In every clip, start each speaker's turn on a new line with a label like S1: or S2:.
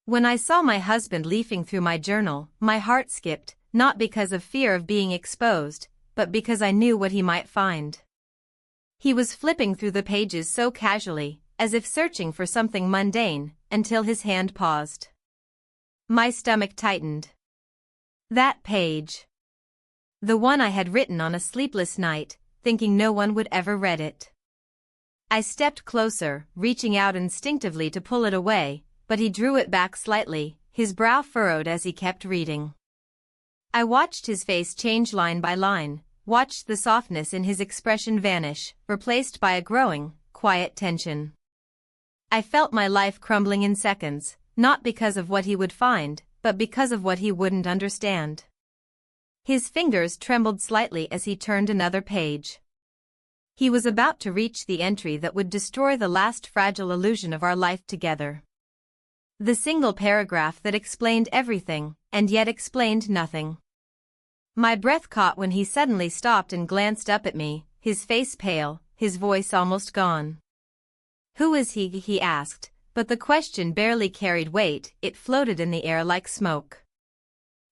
S1: When I saw my husband leafing through my journal, my heart skipped, not because of fear of being exposed, but because I knew what he might find. He was flipping through the pages so casually, as if searching for something mundane, until his hand paused. My stomach tightened. That page. The one I had written on a sleepless night, thinking no one would ever read it. I stepped closer, reaching out instinctively to pull it away, but he drew it back slightly, his brow furrowed as he kept reading. I watched his face change line by line, watched the softness in his expression vanish, replaced by a growing, quiet tension. I felt my life crumbling in seconds, not because of what he would find, but because of what he wouldn't understand. His fingers trembled slightly as he turned another page. He was about to reach the entry that would destroy the last fragile illusion of our life together. The single paragraph that explained everything, and yet explained nothing. My breath caught when he suddenly stopped and glanced up at me, his face pale, his voice almost gone. "Who is he?" he asked, but the question barely carried weight, it floated in the air like smoke.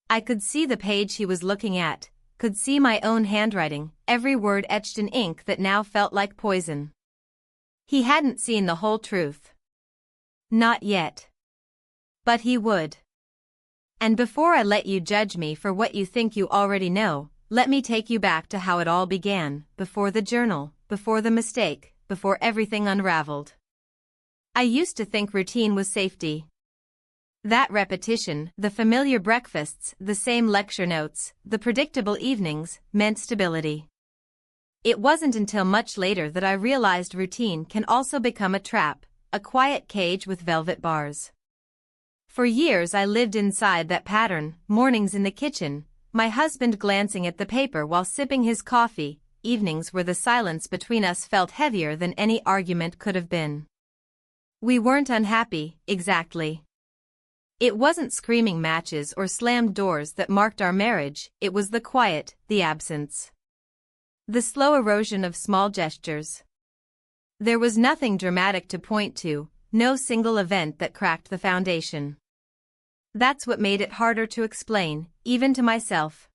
S1: I could see the page he was looking at, could see my own handwriting, every word etched in ink that now felt like poison. He hadn't seen the whole truth. Not yet. But he would. And before I let you judge me for what you think you already know, let me take you back to how it all began, before the journal, before the mistake, before everything unraveled. I used to think routine was safety. That repetition, the familiar breakfasts, the same lecture notes, the predictable evenings, meant stability. It wasn't until much later that I realized routine can also become a trap, a quiet cage with velvet bars. For years I lived inside that pattern, mornings in the kitchen, my husband glancing at the paper while sipping his coffee, evenings where the silence between us felt heavier than any argument could have been. We weren't unhappy, exactly. It wasn't screaming matches or slammed doors that marked our marriage, it was the quiet, the absence. The slow erosion of small gestures. There was nothing dramatic to point to, no single event that cracked the foundation. That's what made it harder to explain, even to myself.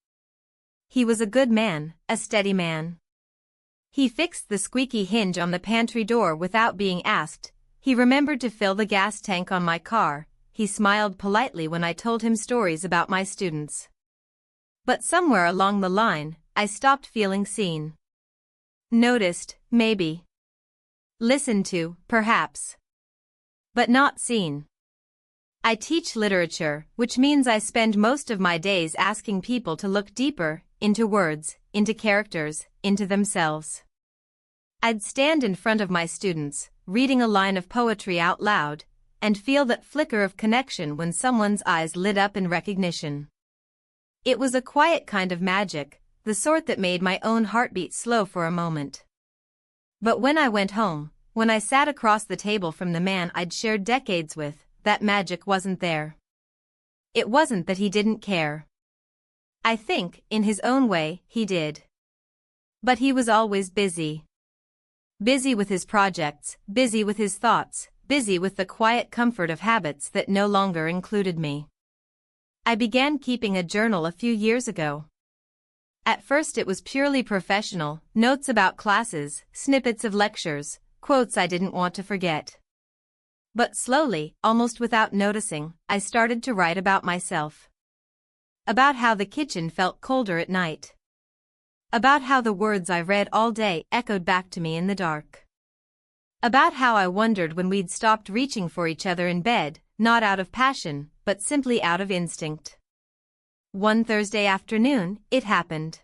S1: He was a good man, a steady man. He fixed the squeaky hinge on the pantry door without being asked, he remembered to fill the gas tank on my car, he smiled politely when I told him stories about my students. But somewhere along the line, I stopped feeling seen. Noticed, maybe. Listened to, perhaps. But not seen. I teach literature, which means I spend most of my days asking people to look deeper, into words, into characters, into themselves. I'd stand in front of my students, reading a line of poetry out loud, and feel that flicker of connection when someone's eyes lit up in recognition. It was a quiet kind of magic, the sort that made my own heartbeat slow for a moment. But when I went home, when I sat across the table from the man I'd shared decades with, that magic wasn't there. It wasn't that he didn't care. I think, in his own way, he did. But he was always busy. Busy with his projects, busy with his thoughts, busy with the quiet comfort of habits that no longer included me. I began keeping a journal a few years ago. At first it was purely professional, notes about classes, snippets of lectures, quotes I didn't want to forget. But slowly, almost without noticing, I started to write about myself. About how the kitchen felt colder at night. About how the words I read all day echoed back to me in the dark. About how I wondered when we'd stopped reaching for each other in bed, not out of passion, but simply out of instinct. One Thursday afternoon, it happened.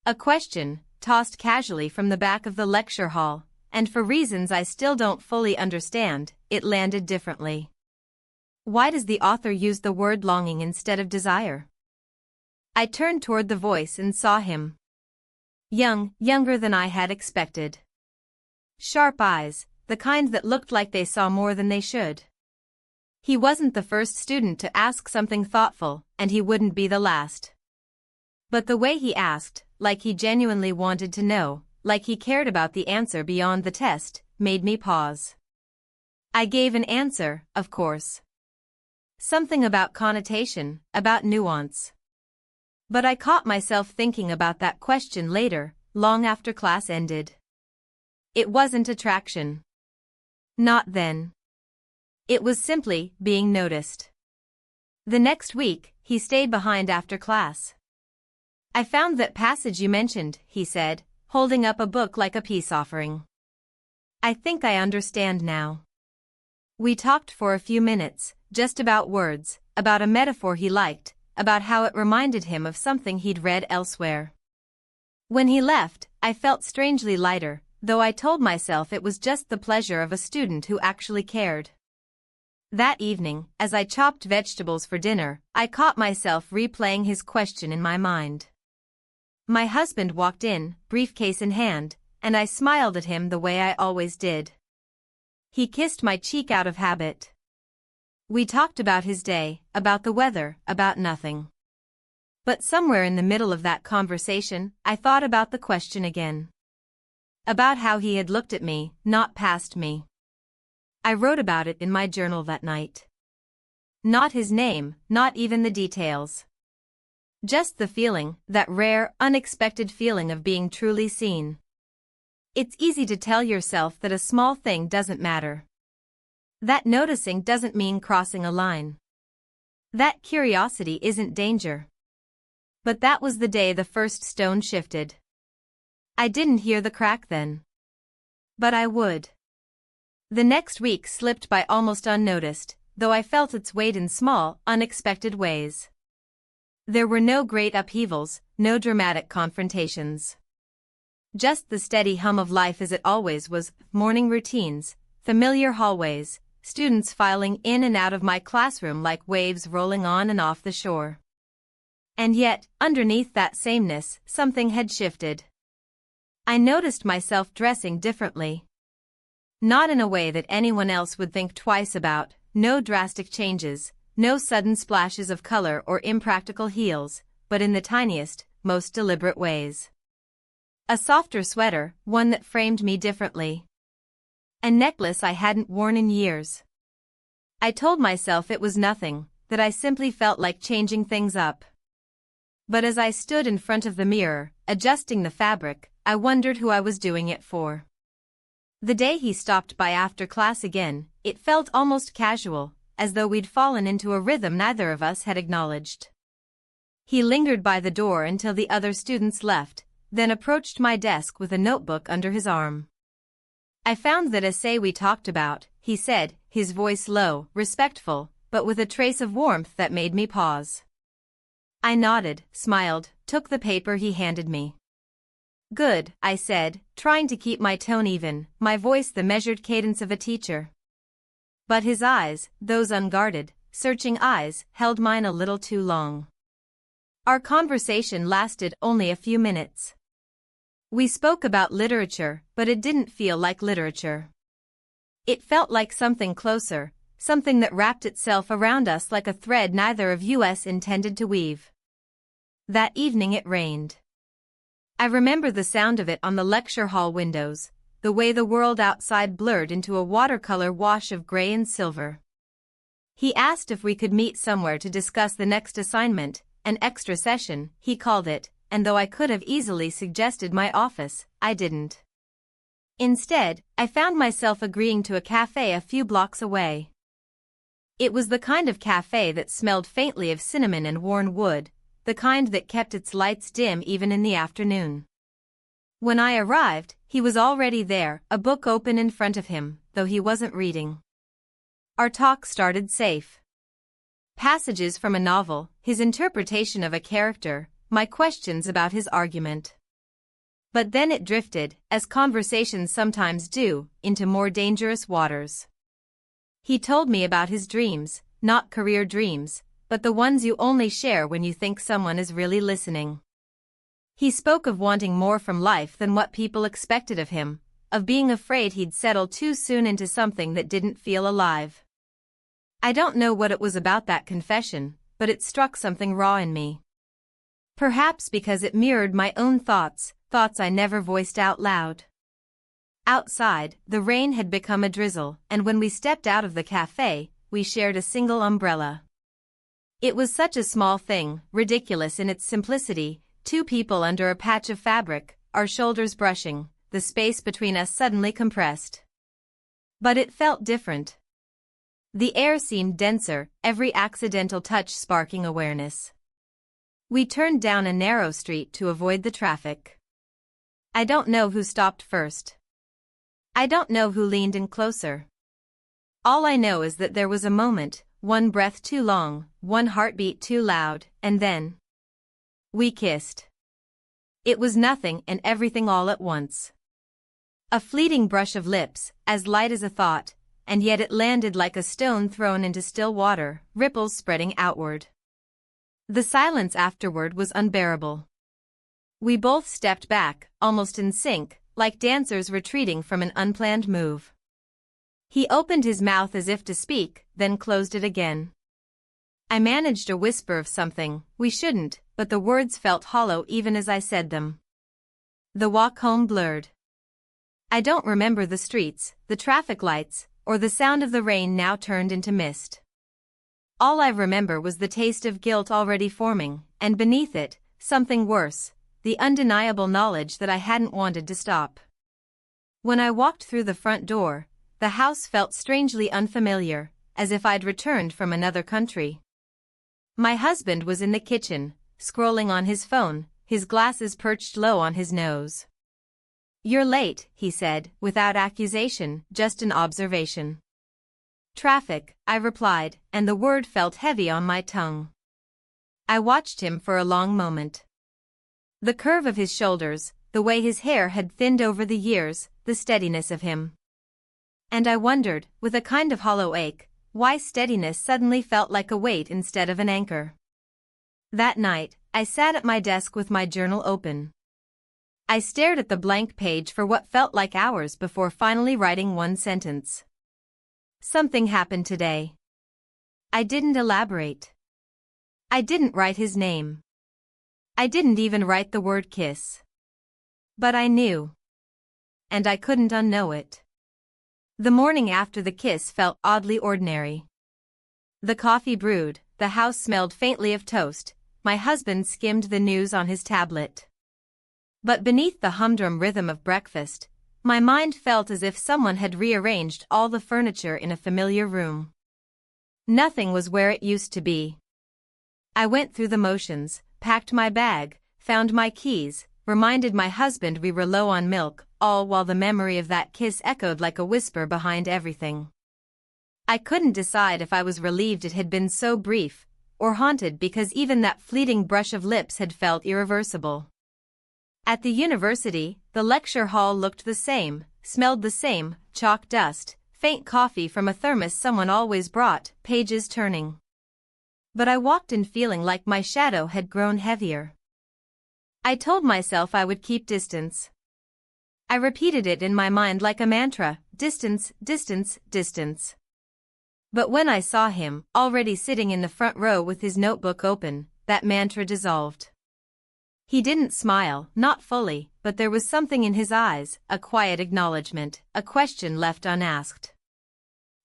S1: A question, tossed casually from the back of the lecture hall, and for reasons I still don't fully understand, it landed differently. Why does the author use the word longing instead of desire? I turned toward the voice and saw him. Younger than I had expected. Sharp eyes, the kind that looked like they saw more than they should. He wasn't the first student to ask something thoughtful, and he wouldn't be the last. But the way he asked, like he genuinely wanted to know, like he cared about the answer beyond the test, made me pause. I gave an answer, of course. Something about connotation, about nuance. But I caught myself thinking about that question later, long after class ended. It wasn't attraction. Not then. It was simply being noticed. The next week, he stayed behind after class. "I found that passage you mentioned," he said, holding up a book like a peace offering. "I think I understand now." We talked for a few minutes, just about words, about a metaphor he liked, about how it reminded him of something he'd read elsewhere. When he left, I felt strangely lighter, though I told myself it was just the pleasure of a student who actually cared. That evening, as I chopped vegetables for dinner, I caught myself replaying his question in my mind. My husband walked in, briefcase in hand, and I smiled at him the way I always did. He kissed my cheek out of habit. We talked about his day, about the weather, about nothing. But somewhere in the middle of that conversation, I thought about the question again. About how he had looked at me, not past me. I wrote about it in my journal that night. Not his name, not even the details. Just the feeling, that rare, unexpected feeling of being truly seen. It's easy to tell yourself that a small thing doesn't matter. That noticing doesn't mean crossing a line. That curiosity isn't danger. But that was the day the first stone shifted. I didn't hear the crack then. But I would. The next week slipped by almost unnoticed, though I felt its weight in small, unexpected ways. There were no great upheavals, no dramatic confrontations. Just the steady hum of life as it always was, morning routines, familiar hallways, students filing in and out of my classroom like waves rolling on and off the shore. And yet, underneath that sameness, something had shifted. I noticed myself dressing differently. Not in a way that anyone else would think twice about, no drastic changes, no sudden splashes of color or impractical heels, but in the tiniest, most deliberate ways. A softer sweater, one that framed me differently. A necklace I hadn't worn in years. I told myself it was nothing, that I simply felt like changing things up. But as I stood in front of the mirror, adjusting the fabric, I wondered who I was doing it for. The day he stopped by after class again, it felt almost casual, as though we'd fallen into a rhythm neither of us had acknowledged. He lingered by the door until the other students left, then approached my desk with a notebook under his arm. "I found that essay we talked about," he said, his voice low, respectful, but with a trace of warmth that made me pause. I nodded, smiled, took the paper he handed me. "Good," I said, trying to keep my tone even, my voice the measured cadence of a teacher. But his eyes, those unguarded, searching eyes, held mine a little too long. Our conversation lasted only a few minutes. We spoke about literature, but it didn't feel like literature. It felt like something closer, something that wrapped itself around us like a thread neither of us intended to weave. That evening it rained. I remember the sound of it on the lecture hall windows, the way the world outside blurred into a watercolor wash of gray and silver. He asked if we could meet somewhere to discuss the next assignment, an extra session, he called it, and though I could have easily suggested my office, I didn't. Instead, I found myself agreeing to a cafe a few blocks away. It was the kind of cafe that smelled faintly of cinnamon and worn wood, the kind that kept its lights dim even in the afternoon. When I arrived, he was already there, a book open in front of him, though he wasn't reading. Our talk started safe. Passages from a novel, his interpretation of a character, my questions about his argument. But then it drifted, as conversations sometimes do, into more dangerous waters. He told me about his dreams, not career dreams, but the ones you only share when you think someone is really listening. He spoke of wanting more from life than what people expected of him, of being afraid he'd settle too soon into something that didn't feel alive. I don't know what it was about that confession, but it struck something raw in me. Perhaps because it mirrored my own thoughts I never voiced out loud. Outside, the rain had become a drizzle, and when we stepped out of the cafe, we shared a single umbrella. It was such a small thing, ridiculous in its simplicity, two people under a patch of fabric, our shoulders brushing, the space between us suddenly compressed. But it felt different. The air seemed denser, every accidental touch sparking awareness. We turned down a narrow street to avoid the traffic. I don't know who stopped first. I don't know who leaned in closer. All I know is that there was a moment, one breath too long, one heartbeat too loud, and then we kissed. It was nothing and everything all at once. A fleeting brush of lips, as light as a thought, and yet it landed like a stone thrown into still water, ripples spreading outward. The silence afterward was unbearable. We both stepped back, almost in sync, like dancers retreating from an unplanned move. He opened his mouth as if to speak, then closed it again. I managed a whisper of something we shouldn't, but the words felt hollow even as I said them. The walk home blurred. I don't remember the streets, the traffic lights, or the sound of the rain now turned into mist. All I remember was the taste of guilt already forming, and beneath it, something worse, the undeniable knowledge that I hadn't wanted to stop. When I walked through the front door, the house felt strangely unfamiliar, as if I'd returned from another country. My husband was in the kitchen, scrolling on his phone, his glasses perched low on his nose. "You're late," he said, without accusation, just an observation. "Traffic," I replied, and the word felt heavy on my tongue. I watched him for a long moment. The curve of his shoulders, the way his hair had thinned over the years, the steadiness of him. And I wondered, with a kind of hollow ache, why steadiness suddenly felt like a weight instead of an anchor. That night, I sat at my desk with my journal open. I stared at the blank page for what felt like hours before finally writing one sentence. Something happened today. I didn't elaborate. I didn't write his name. I didn't even write the word kiss. But I knew. And I couldn't unknow it. The morning after the kiss felt oddly ordinary. The coffee brewed, the house smelled faintly of toast, my husband skimmed the news on his tablet. But beneath the humdrum rhythm of breakfast, my mind felt as if someone had rearranged all the furniture in a familiar room. Nothing was where it used to be. I went through the motions, packed my bag, found my keys, reminded my husband we were low on milk, all while the memory of that kiss echoed like a whisper behind everything. I couldn't decide if I was relieved it had been so brief, or haunted because even that fleeting brush of lips had felt irreversible. At the university, the lecture hall looked the same, smelled the same, chalk dust, faint coffee from a thermos someone always brought, pages turning. But I walked in feeling like my shadow had grown heavier. I told myself I would keep distance. I repeated it in my mind like a mantra, distance, distance, distance. But when I saw him, already sitting in the front row with his notebook open, that mantra dissolved. He didn't smile, not fully, but there was something in his eyes, a quiet acknowledgement, a question left unasked.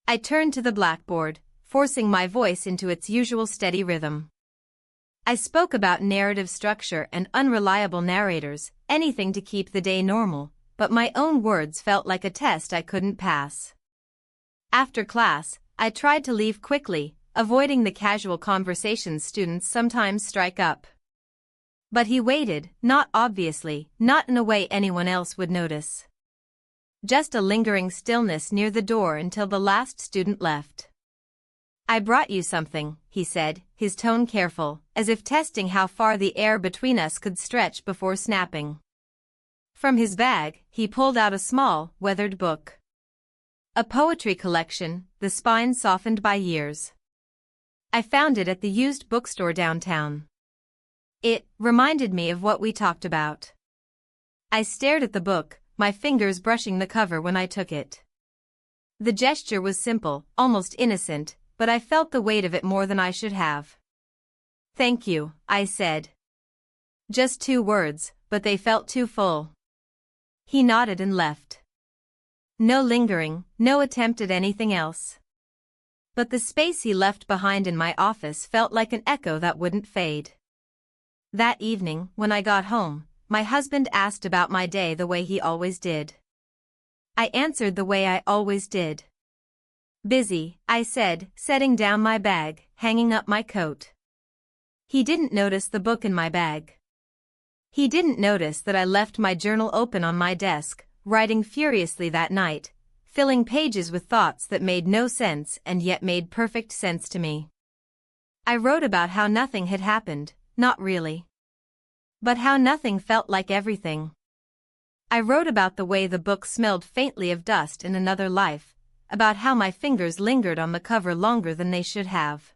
S1: I turned to the blackboard, forcing my voice into its usual steady rhythm. I spoke about narrative structure and unreliable narrators, anything to keep the day normal, but my own words felt like a test I couldn't pass. After class, I tried to leave quickly, avoiding the casual conversations students sometimes strike up. But he waited, not obviously, not in a way anyone else would notice. Just a lingering stillness near the door until the last student left. "I brought you something," he said, his tone careful, as if testing how far the air between us could stretch before snapping. From his bag, he pulled out a small, weathered book. A poetry collection, the spine softened by years. I found it at the used bookstore downtown. It reminded me of what we talked about. I stared at the book, my fingers brushing the cover when I took it. The gesture was simple, almost innocent, but I felt the weight of it more than I should have. "Thank you," I said. Just 2 words, but they felt too full. He nodded and left. No lingering, no attempt at anything else. But the space he left behind in my office felt like an echo that wouldn't fade. That evening, when I got home, my husband asked about my day the way he always did. I answered the way I always did. Busy, I said, setting down my bag, hanging up my coat. He didn't notice the book in my bag. He didn't notice that I left my journal open on my desk, writing furiously that night, filling pages with thoughts that made no sense and yet made perfect sense to me. I wrote about how nothing had happened, not really. But how nothing felt like everything. I wrote about the way the book smelled faintly of dust in another life, about how my fingers lingered on the cover longer than they should have.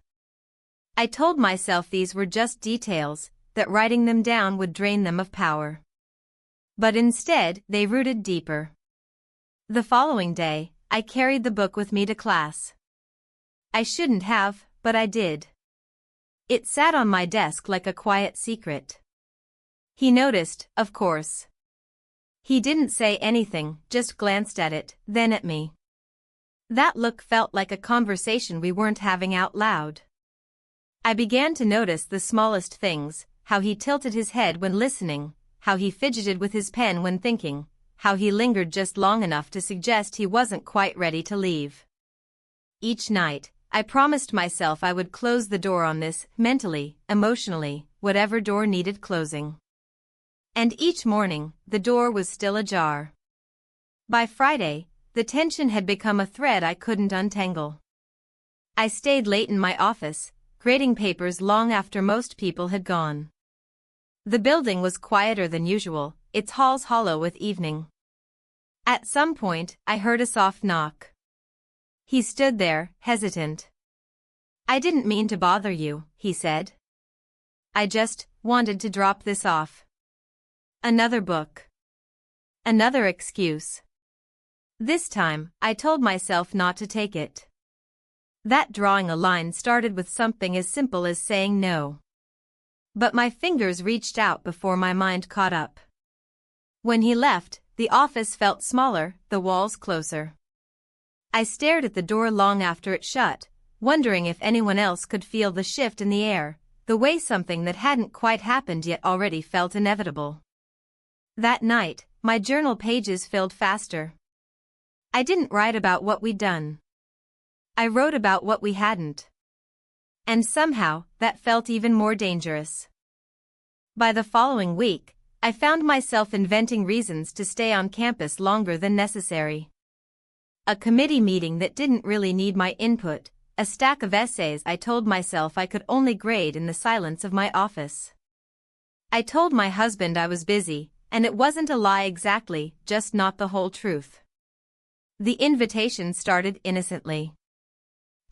S1: I told myself these were just details, that writing them down would drain them of power. But instead, they rooted deeper. The following day, I carried the book with me to class. I shouldn't have, but I did. It sat on my desk like a quiet secret. He noticed, of course. He didn't say anything, just glanced at it, then at me. That look felt like a conversation we weren't having out loud. I began to notice the smallest things, how he tilted his head when listening, how he fidgeted with his pen when thinking, how he lingered just long enough to suggest he wasn't quite ready to leave. Each night, I promised myself I would close the door on this, mentally, emotionally, whatever door needed closing. And each morning, the door was still ajar. By Friday, the tension had become a thread I couldn't untangle. I stayed late in my office, grading papers long after most people had gone. The building was quieter than usual, its halls hollow with evening. At some point, I heard a soft knock. He stood there, hesitant. "I didn't mean to bother you," he said. "I just wanted to drop this off." Another book. Another excuse. This time, I told myself not to take it. That drawing a line started with something as simple as saying no. But my fingers reached out before my mind caught up. When he left, the office felt smaller, the walls closer. I stared at the door long after it shut, wondering if anyone else could feel the shift in the air, the way something that hadn't quite happened yet already felt inevitable. That night, my journal pages filled faster. I didn't write about what we'd done. I wrote about what we hadn't. And somehow, that felt even more dangerous. By the following week, I found myself inventing reasons to stay on campus longer than necessary. A committee meeting that didn't really need my input, a stack of essays I told myself I could only grade in the silence of my office. I told my husband I was busy, and it wasn't a lie exactly, just not the whole truth. The invitation started innocently.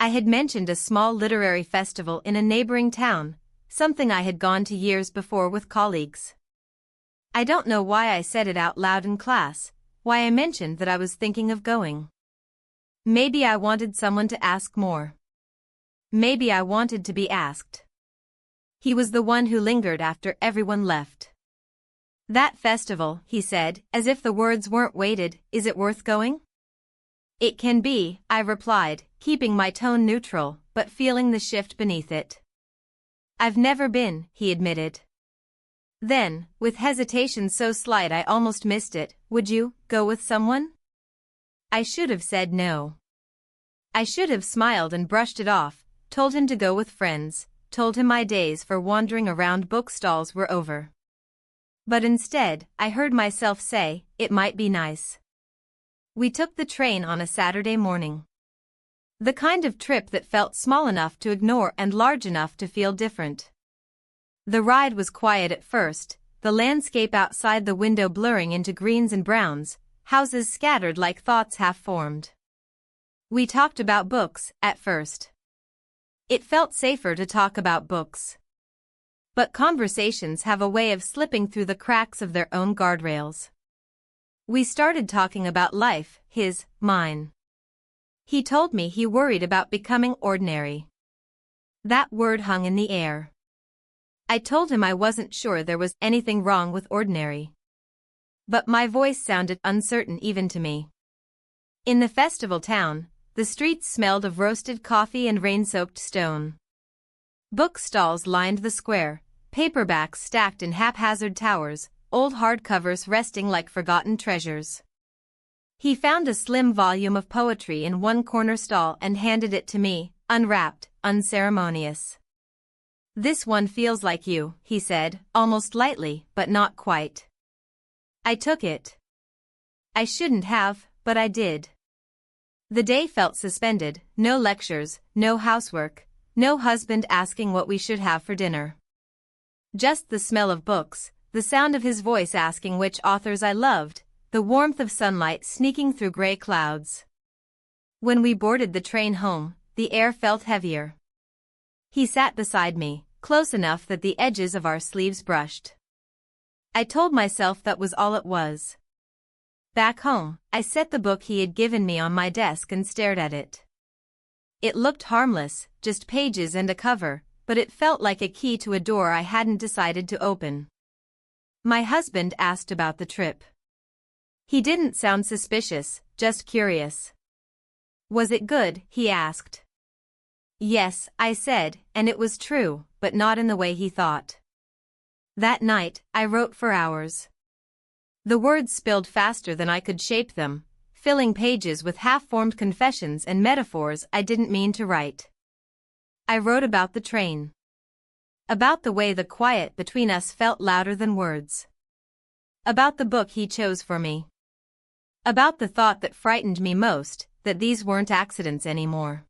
S1: I had mentioned a small literary festival in a neighboring town, something I had gone to years before with colleagues. I don't know why I said it out loud in class, why I mentioned that I was thinking of going. Maybe I wanted someone to ask more. Maybe I wanted to be asked. He was the one who lingered after everyone left. "That festival," he said, as if the words weren't weighted, "is it worth going?" "It can be," I replied, keeping my tone neutral, but feeling the shift beneath it. "I've never been," he admitted. Then, with hesitation so slight I almost missed it, "Would you go with someone?" I should have said no. I should have smiled and brushed it off, told him to go with friends, told him my days for wandering around bookstalls were over. But instead, I heard myself say, "It might be nice." We took the train on a Saturday morning. The kind of trip that felt small enough to ignore and large enough to feel different. The ride was quiet at first, the landscape outside the window blurring into greens and browns, houses scattered like thoughts half-formed. We talked about books, at first. It felt safer to talk about books. But conversations have a way of slipping through the cracks of their own guardrails. We started talking about life, his, mine. He told me he worried about becoming ordinary. That word hung in the air. I told him I wasn't sure there was anything wrong with ordinary. But my voice sounded uncertain even to me. In the festival town, the streets smelled of roasted coffee and rain-soaked stone. Book stalls lined the square, paperbacks stacked in haphazard towers, old hardcovers resting like forgotten treasures. He found a slim volume of poetry in one corner stall and handed it to me, unwrapped, unceremonious. "This one feels like you," he said, almost lightly, but not quite. I took it. I shouldn't have, but I did. The day felt suspended, no lectures, no housework, no husband asking what we should have for dinner. Just the smell of books, the sound of his voice asking which authors I loved, the warmth of sunlight sneaking through gray clouds. When we boarded the train home, the air felt heavier. He sat beside me, close enough that the edges of our sleeves brushed. I told myself that was all it was. Back home, I set the book he had given me on my desk and stared at it. It looked harmless, just pages and a cover, but it felt like a key to a door I hadn't decided to open. My husband asked about the trip. He didn't sound suspicious, just curious. "Was it good?" he asked. "Yes," I said, and it was true, but not in the way he thought. That night, I wrote for hours. The words spilled faster than I could shape them, filling pages with half-formed confessions and metaphors I didn't mean to write. I wrote about the train. About the way the quiet between us felt louder than words. About the book he chose for me. About the thought that frightened me most, that these weren't accidents anymore.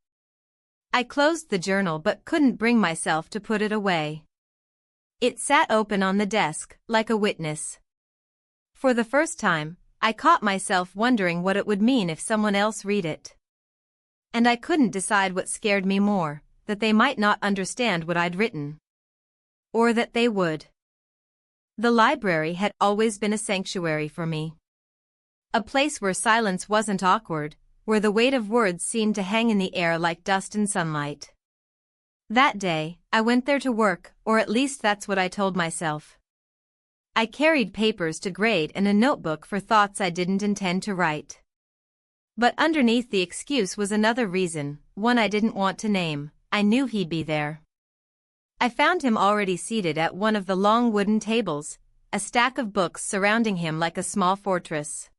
S1: I closed the journal but couldn't bring myself to put it away. It sat open on the desk, like a witness. For the first time, I caught myself wondering what it would mean if someone else read it. And I couldn't decide what scared me more, that they might not understand what I'd written. Or that they would. The library had always been a sanctuary for me. A place where silence wasn't awkward, where the weight of words seemed to hang in the air like dust in sunlight. That day, I went there to work, or at least that's what I told myself. I carried papers to grade and a notebook for thoughts I didn't intend to write. But underneath the excuse was another reason, one I didn't want to name. I knew he'd be there. I found him already seated at one of the long wooden tables, a stack of books surrounding him like a small fortress.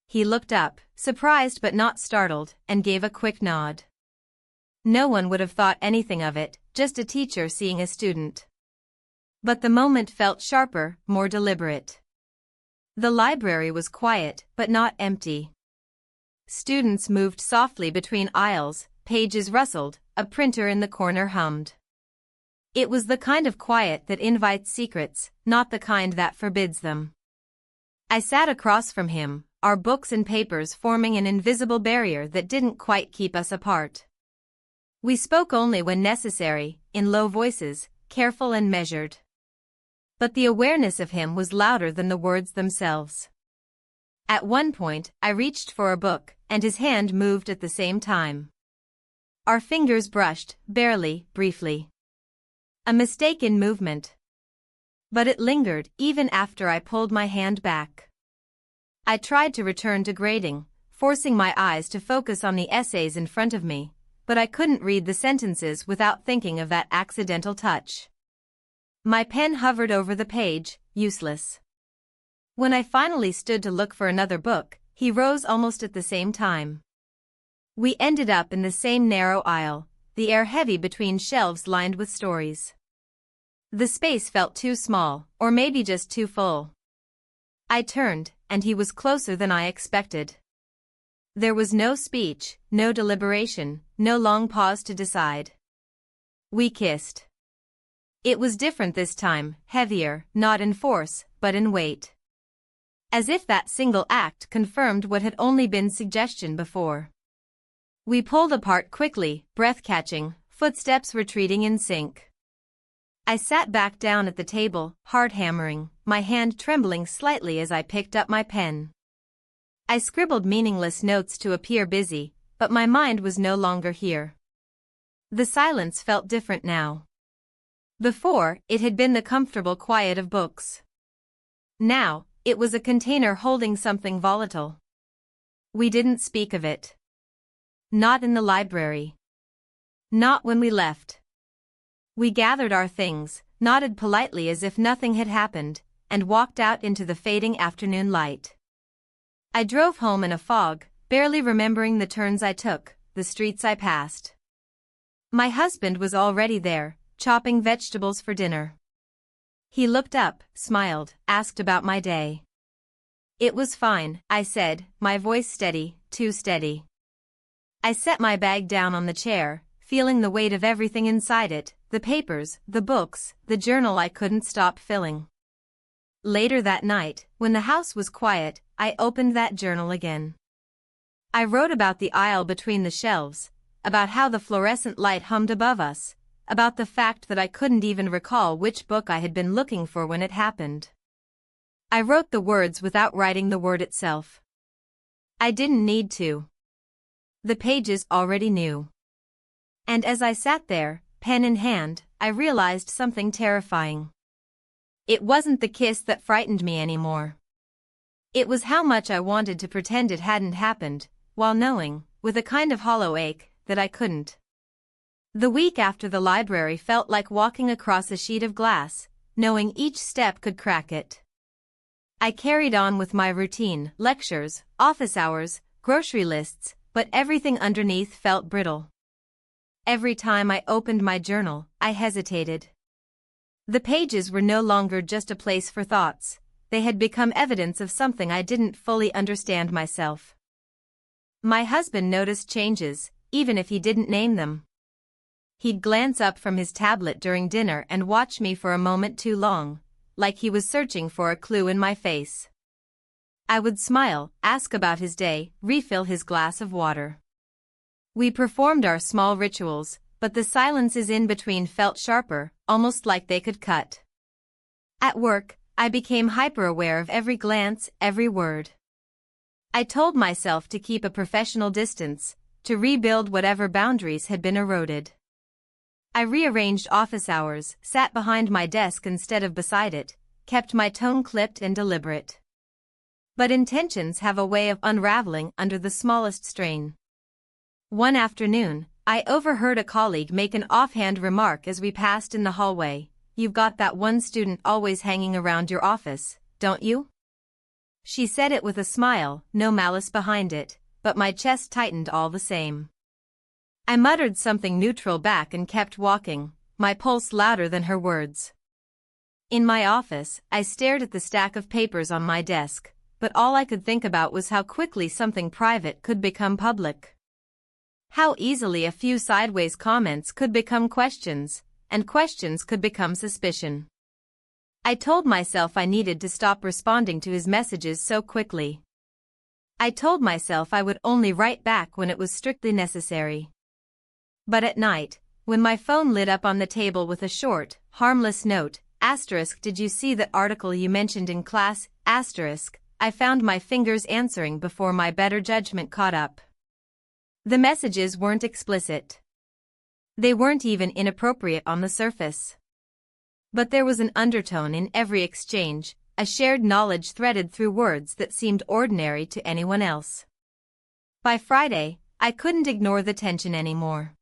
S1: He looked up, surprised but not startled, and gave a quick nod. No one would have thought anything of it, just a teacher seeing a student. But the moment felt sharper, more deliberate. The library was quiet, but not empty. Students moved softly between aisles, pages rustled, a printer in the corner hummed. It was the kind of quiet that invites secrets, not the kind that forbids them. I sat across from him, our books and papers forming an invisible barrier that didn't quite keep us apart. We spoke only when necessary, in low voices, careful and measured. But the awareness of him was louder than the words themselves. At one point, I reached for a book, and his hand moved at the same time. Our fingers brushed, barely, briefly. A mistaken movement. But it lingered, even after I pulled my hand back. I tried to return to grading, forcing my eyes to focus on the essays in front of me, but I couldn't read the sentences without thinking of that accidental touch. My pen hovered over the page, useless. When I finally stood to look for another book, he rose almost at the same time. We ended up in the same narrow aisle, the air heavy between shelves lined with stories. The space felt too small, or maybe just too full. I turned, and he was closer than I expected. There was no speech, no deliberation, no long pause to decide. We kissed. It was different this time, heavier, not in force, but in weight. As if that single act confirmed what had only been suggestion before. We pulled apart quickly, breath-catching, footsteps retreating in sync. I sat back down at the table, hard hammering, my hand trembling slightly as I picked up my pen. I scribbled meaningless notes to appear busy, but my mind was no longer here. The silence felt different now. Before, it had been the comfortable quiet of books. Now, it was a container holding something volatile. We didn't speak of it. Not in the library. Not when we left. We gathered our things, nodded politely as if nothing had happened, and walked out into the fading afternoon light. I drove home in a fog, barely remembering the turns I took, the streets I passed. My husband was already there, chopping vegetables for dinner. He looked up, smiled, asked about my day. It was fine, I said, my voice steady, too steady. I set my bag down on the chair, feeling the weight of everything inside it, the papers, the books, the journal I couldn't stop filling. Later that night, when the house was quiet, I opened that journal again. I wrote about the aisle between the shelves, about how the fluorescent light hummed above us, about the fact that I couldn't even recall which book I had been looking for when it happened. I wrote the words without writing the word itself. I didn't need to. The pages already knew. And as I sat there, pen in hand, I realized something terrifying. It wasn't the kiss that frightened me anymore. It was how much I wanted to pretend it hadn't happened, while knowing, with a kind of hollow ache, that I couldn't. The week after the library felt like walking across a sheet of glass, knowing each step could crack it. I carried on with my routine, lectures, office hours, grocery lists, but everything underneath felt brittle. Every time I opened my journal, I hesitated. The pages were no longer just a place for thoughts, they had become evidence of something I didn't fully understand myself. My husband noticed changes, even if he didn't name them. He'd glance up from his tablet during dinner and watch me for a moment too long, like he was searching for a clue in my face. I would smile, ask about his day, refill his glass of water. We performed our small rituals, but the silences in between felt sharper, almost like they could cut. At work, I became hyper-aware of every glance, every word. I told myself to keep a professional distance, to rebuild whatever boundaries had been eroded. I rearranged office hours, sat behind my desk instead of beside it, kept my tone clipped and deliberate. But intentions have a way of unraveling under the smallest strain. One afternoon, I overheard a colleague make an offhand remark as we passed in the hallway. "You've got that one student always hanging around your office, don't you?" She said it with a smile, no malice behind it, but my chest tightened all the same. I muttered something neutral back and kept walking, my pulse louder than her words. In my office, I stared at the stack of papers on my desk, but all I could think about was how quickly something private could become public. How easily a few sideways comments could become questions, and questions could become suspicion. I told myself I needed to stop responding to his messages so quickly. I told myself I would only write back when it was strictly necessary. But at night, when my phone lit up on the table with a short, harmless note, *, "Did you see that article you mentioned in class, *, I found my fingers answering before my better judgment caught up. The messages weren't explicit. They weren't even inappropriate on the surface. But there was an undertone in every exchange, a shared knowledge threaded through words that seemed ordinary to anyone else. By Friday, I couldn't ignore the tension anymore.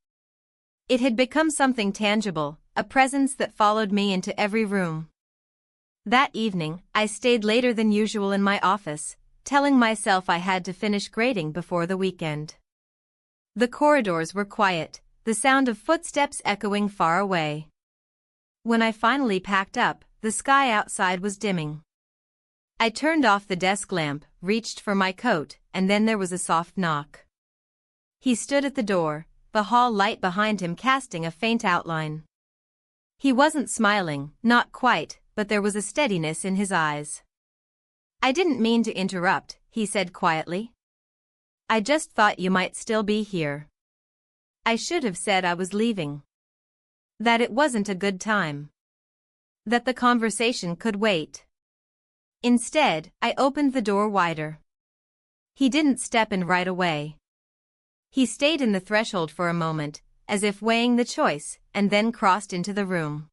S1: It had become something tangible, a presence that followed me into every room. That evening, I stayed later than usual in my office, telling myself I had to finish grading before the weekend. The corridors were quiet, the sound of footsteps echoing far away. When I finally packed up, the sky outside was dimming. I turned off the desk lamp, reached for my coat, and then there was a soft knock. He stood at the door, the hall light behind him casting a faint outline. He wasn't smiling, not quite, but there was a steadiness in his eyes. "I didn't mean to interrupt," he said quietly. "I just thought you might still be here." I should have said I was leaving. That it wasn't a good time. That the conversation could wait. Instead, I opened the door wider. He didn't step in right away. He stayed in the threshold for a moment, as if weighing the choice, and then crossed into the room.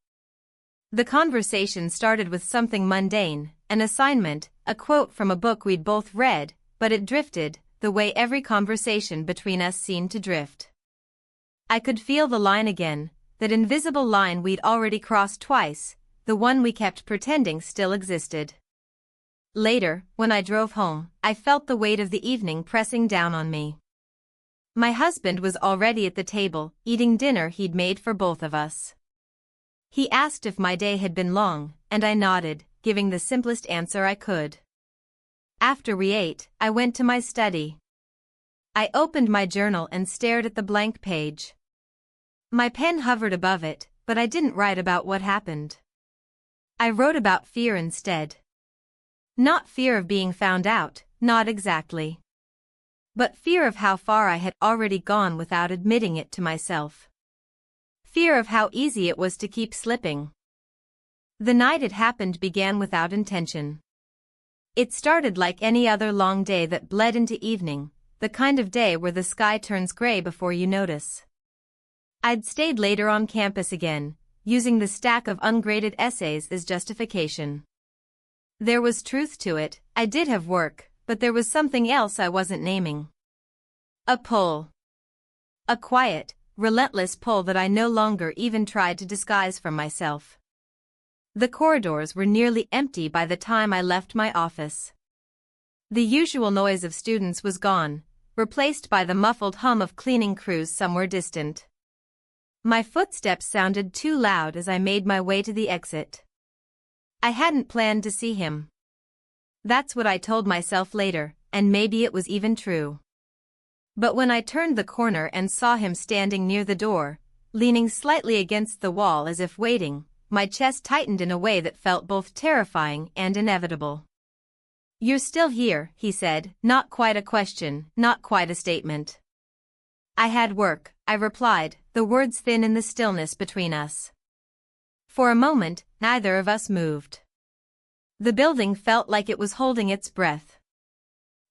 S1: The conversation started with something mundane, an assignment, a quote from a book we'd both read, but it drifted, the way every conversation between us seemed to drift. I could feel the line again, that invisible line we'd already crossed twice, the one we kept pretending still existed. Later, when I drove home, I felt the weight of the evening pressing down on me. My husband was already at the table, eating dinner he'd made for both of us. He asked if my day had been long, and I nodded, giving the simplest answer I could. After we ate, I went to my study. I opened my journal and stared at the blank page. My pen hovered above it, but I didn't write about what happened. I wrote about fear instead. Not fear of being found out, not exactly. But fear of how far I had already gone without admitting it to myself. Fear of how easy it was to keep slipping. The night it happened began without intention. It started like any other long day that bled into evening, the kind of day where the sky turns gray before you notice. I'd stayed later on campus again, using the stack of ungraded essays as justification. There was truth to it, I did have work, but there was something else I wasn't naming. A pull. A quiet, relentless pull that I no longer even tried to disguise from myself. The corridors were nearly empty by the time I left my office. The usual noise of students was gone, replaced by the muffled hum of cleaning crews somewhere distant. My footsteps sounded too loud as I made my way to the exit. I hadn't planned to see him. That's what I told myself later, and maybe it was even true. But when I turned the corner and saw him standing near the door, leaning slightly against the wall as if waiting, my chest tightened in a way that felt both terrifying and inevitable. "You're still here," he said, not quite a question, not quite a statement. "I had work," I replied, the words thin in the stillness between us. For a moment, neither of us moved. The building felt like it was holding its breath.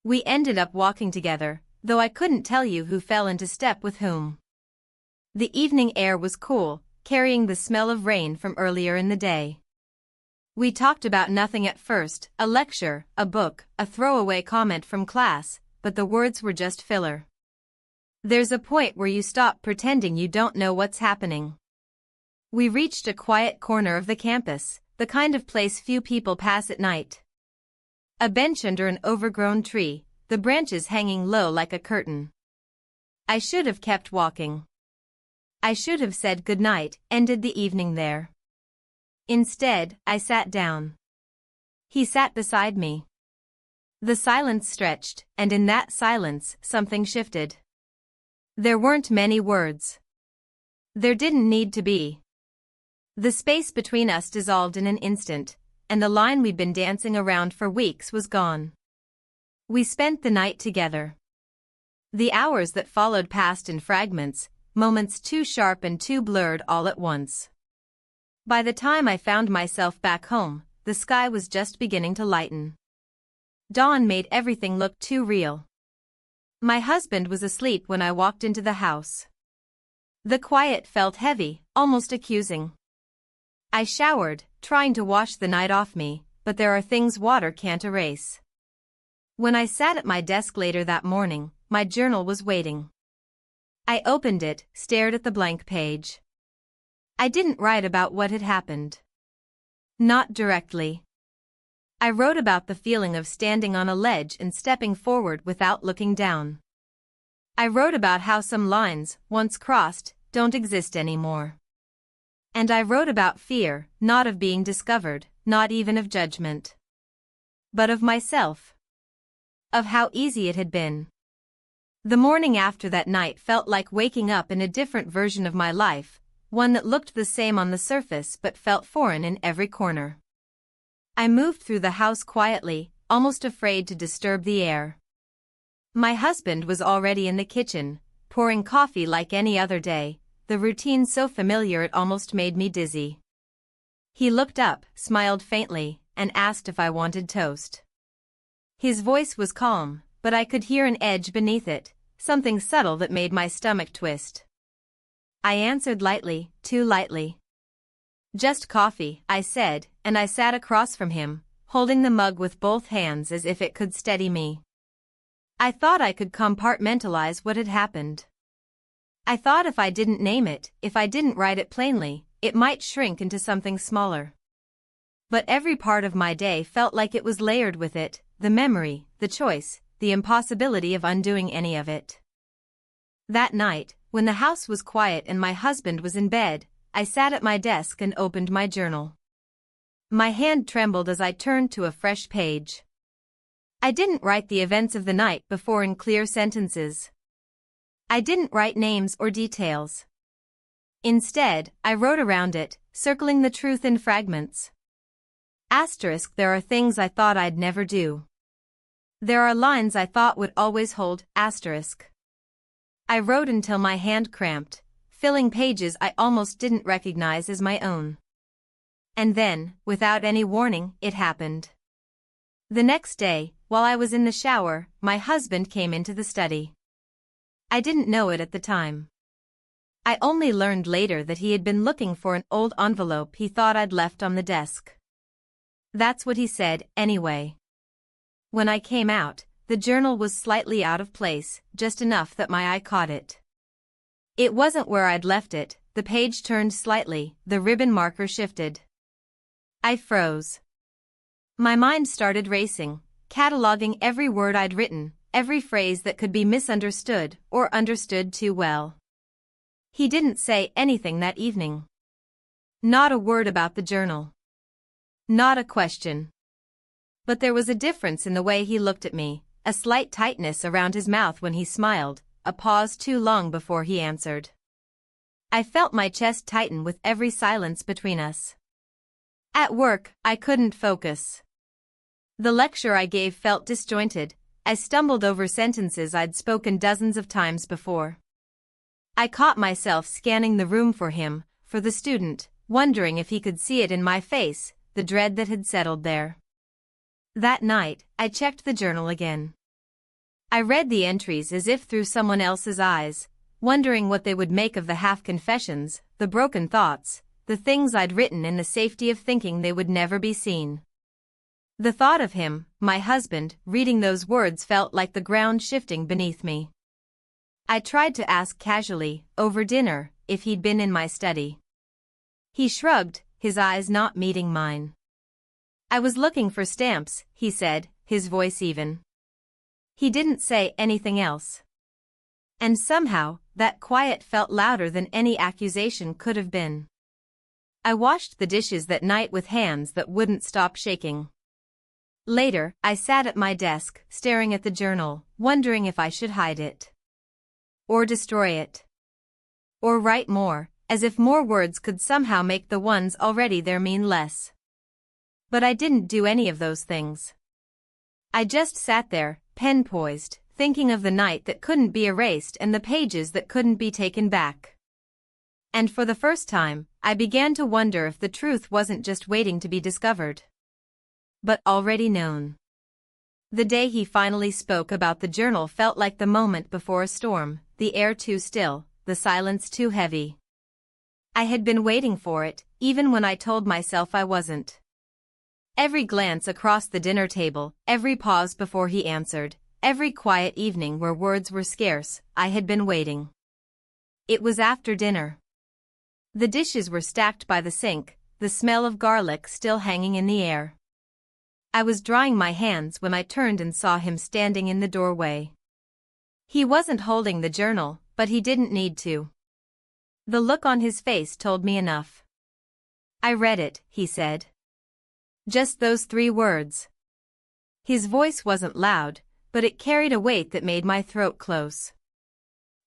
S1: We ended up walking together, though I couldn't tell you who fell into step with whom. The evening air was cool, carrying the smell of rain from earlier in the day. We talked about nothing at first, a lecture, a book, a throwaway comment from class, but the words were just filler. There's a point where you stop pretending you don't know what's happening. We reached a quiet corner of the campus, the kind of place few people pass at night. A bench under an overgrown tree, the branches hanging low like a curtain. I should have kept walking. I should have said goodnight, ended the evening there. Instead, I sat down. He sat beside me. The silence stretched, and in that silence, something shifted. There weren't many words. There didn't need to be. The space between us dissolved in an instant, and the line we'd been dancing around for weeks was gone. We spent the night together. The hours that followed passed in fragments, moments too sharp and too blurred all at once. By the time I found myself back home, the sky was just beginning to lighten. Dawn made everything look too real. My husband was asleep when I walked into the house. The quiet felt heavy, almost accusing. I showered, trying to wash the night off me, but there are things water can't erase. When I sat at my desk later that morning, my journal was waiting. I opened it, stared at the blank page. I didn't write about what had happened. Not directly. I wrote about the feeling of standing on a ledge and stepping forward without looking down. I wrote about how some lines, once crossed, don't exist anymore. And I wrote about fear, not of being discovered, not even of judgment. But of myself. Of how easy it had been. The morning after that night felt like waking up in a different version of my life, one that looked the same on the surface but felt foreign in every corner. I moved through the house quietly, almost afraid to disturb the air. My husband was already in the kitchen, pouring coffee like any other day, the routine so familiar it almost made me dizzy. He looked up, smiled faintly, and asked if I wanted toast. His voice was calm, but I could hear an edge beneath it, something subtle that made my stomach twist. I answered lightly, too lightly. "Just coffee," I said, and I sat across from him, holding the mug with both hands as if it could steady me. I thought I could compartmentalize what had happened. I thought if I didn't name it, if I didn't write it plainly, it might shrink into something smaller. But every part of my day felt like it was layered with it, the memory, the choice, the impossibility of undoing any of it. That night, when the house was quiet and my husband was in bed, I sat at my desk and opened my journal. My hand trembled as I turned to a fresh page. I didn't write the events of the night before in clear sentences. I didn't write names or details. Instead, I wrote around it, circling the truth in fragments. Asterisk, there are things I thought I'd never do. There are lines I thought would always hold, asterisk. I wrote until my hand cramped, filling pages I almost didn't recognize as my own. And then, without any warning, it happened. The next day, while I was in the shower, my husband came into the study. I didn't know it at the time. I only learned later that he had been looking for an old envelope he thought I'd left on the desk. That's what he said, anyway. When I came out, the journal was slightly out of place, just enough that my eye caught it. It wasn't where I'd left it, the page turned slightly, the ribbon marker shifted. I froze. My mind started racing, cataloging every word I'd written, every phrase that could be misunderstood or understood too well. He didn't say anything that evening. Not a word about the journal. Not a question. But there was a difference in the way he looked at me, a slight tightness around his mouth when he smiled, a pause too long before he answered. I felt my chest tighten with every silence between us. At work, I couldn't focus. The lecture I gave felt disjointed. I stumbled over sentences I'd spoken dozens of times before. I caught myself scanning the room for him, for the student, wondering if he could see it in my face, the dread that had settled there. That night, I checked the journal again. I read the entries as if through someone else's eyes, wondering what they would make of the half-confessions, the broken thoughts, the things I'd written in the safety of thinking they would never be seen. The thought of him, my husband, reading those words felt like the ground shifting beneath me. I tried to ask casually, over dinner, if he'd been in my study. He shrugged, his eyes not meeting mine. I was looking for stamps, he said, his voice even. He didn't say anything else. And somehow, that quiet felt louder than any accusation could have been. I washed the dishes that night with hands that wouldn't stop shaking. Later, I sat at my desk, staring at the journal, wondering if I should hide it. Or destroy it. Or write more, as if more words could somehow make the ones already there mean less. But I didn't do any of those things. I just sat there, pen poised, thinking of the night that couldn't be erased and the pages that couldn't be taken back. And for the first time, I began to wonder if the truth wasn't just waiting to be discovered, but already known. The day he finally spoke about the journal felt like the moment before a storm, the air too still, the silence too heavy. I had been waiting for it, even when I told myself I wasn't. Every glance across the dinner table, every pause before he answered, every quiet evening where words were scarce, I had been waiting. It was after dinner. The dishes were stacked by the sink, the smell of garlic still hanging in the air. I was drying my hands when I turned and saw him standing in the doorway. He wasn't holding the journal, but he didn't need to. The look on his face told me enough. I read it, he said. Just those 3 words. His voice wasn't loud, but it carried a weight that made my throat close.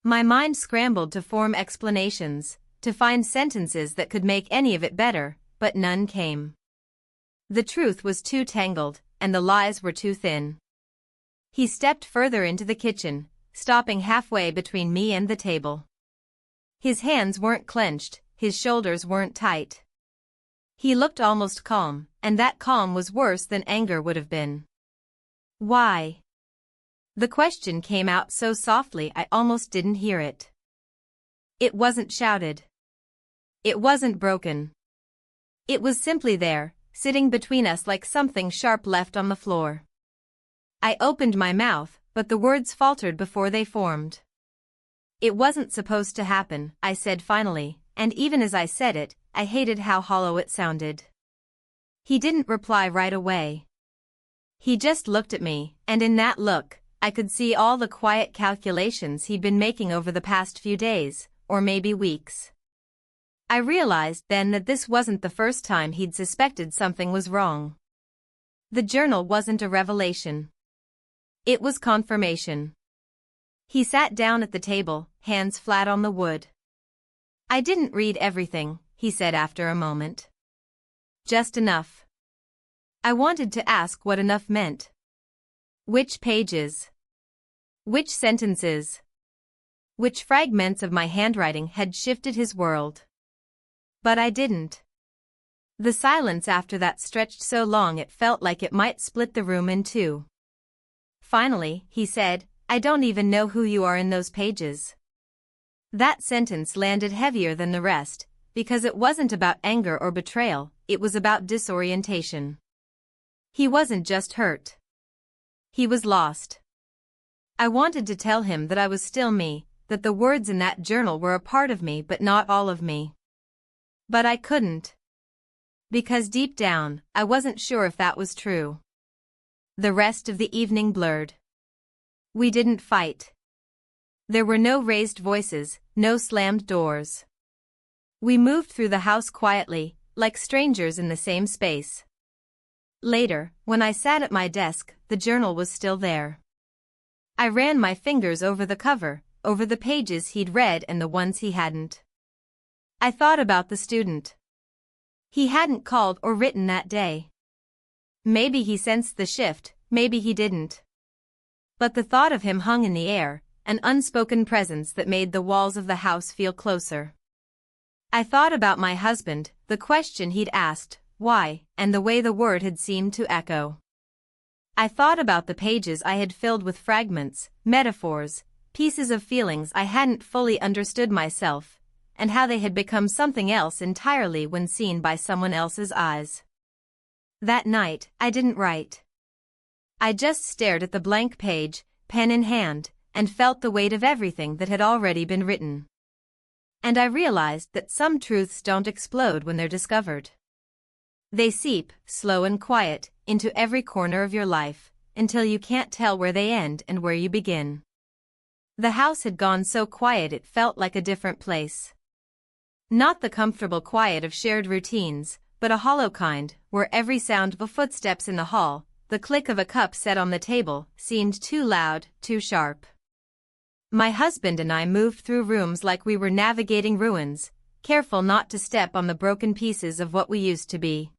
S1: My mind scrambled to form explanations, to find sentences that could make any of it better, but none came. The truth was too tangled, and the lies were too thin. He stepped further into the kitchen, stopping halfway between me and the table. His hands weren't clenched, his shoulders weren't tight. He looked almost calm, and that calm was worse than anger would have been. Why? The question came out so softly I almost didn't hear it. It wasn't shouted. It wasn't broken. It was simply there, sitting between us like something sharp left on the floor. I opened my mouth, but the words faltered before they formed. "It wasn't supposed to happen," I said finally, and even as I said it, I hated how hollow it sounded. He didn't reply right away. He just looked at me, and in that look, I could see all the quiet calculations he'd been making over the past few days, or maybe weeks. I realized then that this wasn't the first time he'd suspected something was wrong. The journal wasn't a revelation. It was confirmation. He sat down at the table, hands flat on the wood. "I didn't read everything," he said after a moment. "Just enough." I wanted to ask what enough meant. Which pages? Which sentences? Which fragments of my handwriting had shifted his world? But I didn't. The silence after that stretched so long it felt like it might split the room in two. Finally, he said, "I don't even know who you are in those pages." That sentence landed heavier than the rest, because it wasn't about anger or betrayal, it was about disorientation. He wasn't just hurt. He was lost. I wanted to tell him that I was still me, that the words in that journal were a part of me but not all of me. But I couldn't. Because deep down, I wasn't sure if that was true. The rest of the evening blurred. We didn't fight. There were no raised voices, no slammed doors. We moved through the house quietly, like strangers in the same space. Later, when I sat at my desk, the journal was still there. I ran my fingers over the cover, over the pages he'd read and the ones he hadn't. I thought about the student. He hadn't called or written that day. Maybe he sensed the shift, maybe he didn't. But the thought of him hung in the air, an unspoken presence that made the walls of the house feel closer. I thought about my husband, the question he'd asked, why, and the way the word had seemed to echo. I thought about the pages I had filled with fragments, metaphors, pieces of feelings I hadn't fully understood myself, and how they had become something else entirely when seen by someone else's eyes. That night, I didn't write. I just stared at the blank page, pen in hand, and felt the weight of everything that had already been written. And I realized that some truths don't explode when they're discovered. They seep, slow and quiet, into every corner of your life, until you can't tell where they end and where you begin. The house had gone so quiet it felt like a different place. Not the comfortable quiet of shared routines, but a hollow kind, where every sound of footsteps in the hall, the click of a cup set on the table, seemed too loud, too sharp. My husband and I moved through rooms like we were navigating ruins, careful not to step on the broken pieces of what we used to be.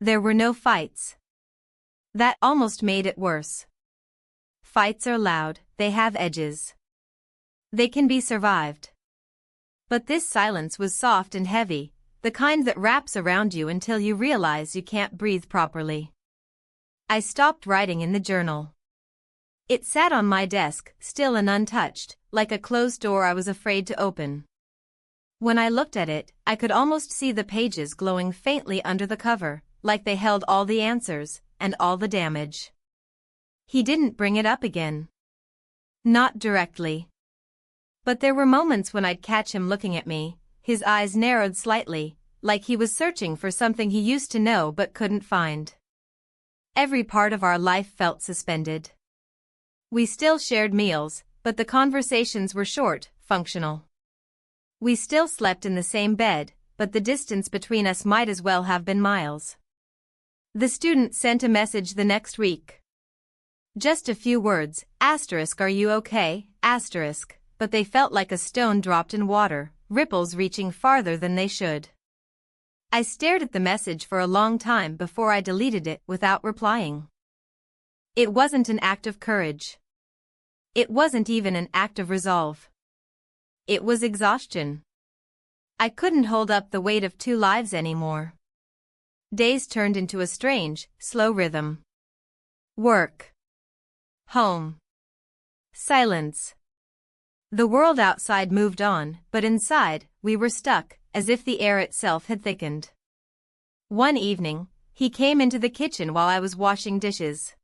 S1: There were no fights. That almost made it worse. Fights are loud, they have edges. They can be survived. But this silence was soft and heavy, the kind that wraps around you until you realize you can't breathe properly. I stopped writing in the journal. It sat on my desk, still and untouched, like a closed door I was afraid to open. When I looked at it, I could almost see the pages glowing faintly under the cover, like they held all the answers, and all the damage. He didn't bring it up again. Not directly. But there were moments when I'd catch him looking at me, his eyes narrowed slightly, like he was searching for something he used to know but couldn't find. Every part of our life felt suspended. We still shared meals, but the conversations were short, functional. We still slept in the same bed, but the distance between us might as well have been miles. The student sent a message the next week. Just a few words, "Are you okay?" But they felt like a stone dropped in water, ripples reaching farther than they should. I stared at the message for a long time before I deleted it without replying. It wasn't an act of courage. It wasn't even an act of resolve. It was exhaustion. I couldn't hold up the weight of two lives anymore. Days turned into a strange, slow rhythm. Work. Home. Silence. The world outside moved on, but inside, we were stuck, as if the air itself had thickened. One evening, he came into the kitchen while I was washing dishes.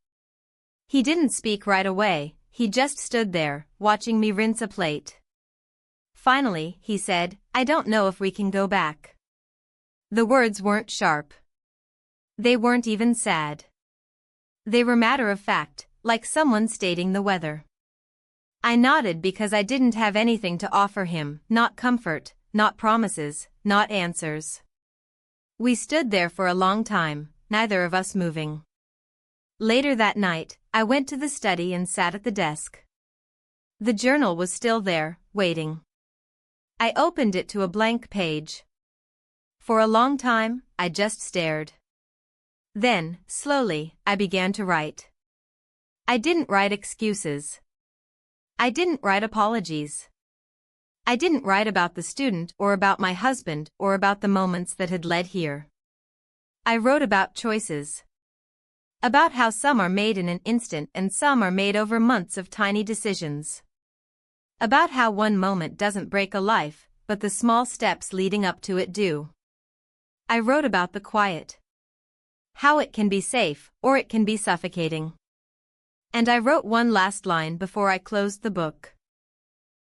S1: He didn't speak right away, he just stood there, watching me rinse a plate. Finally, he said, "I don't know if we can go back." The words weren't sharp. They weren't even sad. They were matter of fact, like someone stating the weather. I nodded because I didn't have anything to offer him, not comfort, not promises, not answers. We stood there for a long time, neither of us moving. Later that night, I went to the study and sat at the desk. The journal was still there, waiting. I opened it to a blank page. For a long time, I just stared. Then, slowly, I began to write. I didn't write excuses. I didn't write apologies. I didn't write about the student or about my husband or about the moments that had led here. I wrote about choices. About how some are made in an instant and some are made over months of tiny decisions. About how one moment doesn't break a life, but the small steps leading up to it do. I wrote about the quiet. How it can be safe, or it can be suffocating. And I wrote one last line before I closed the book.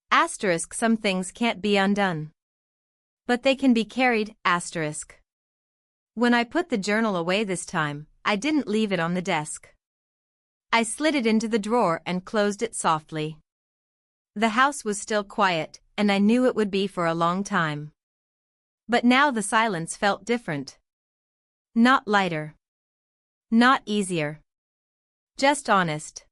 S1: Asterisk, some things can't be undone. But they can be carried, asterisk. When I put the journal away this time, I didn't leave it on the desk. I slid it into the drawer and closed it softly. The house was still quiet, and I knew it would be for a long time. But now the silence felt different. Not lighter. Not easier. Just honest.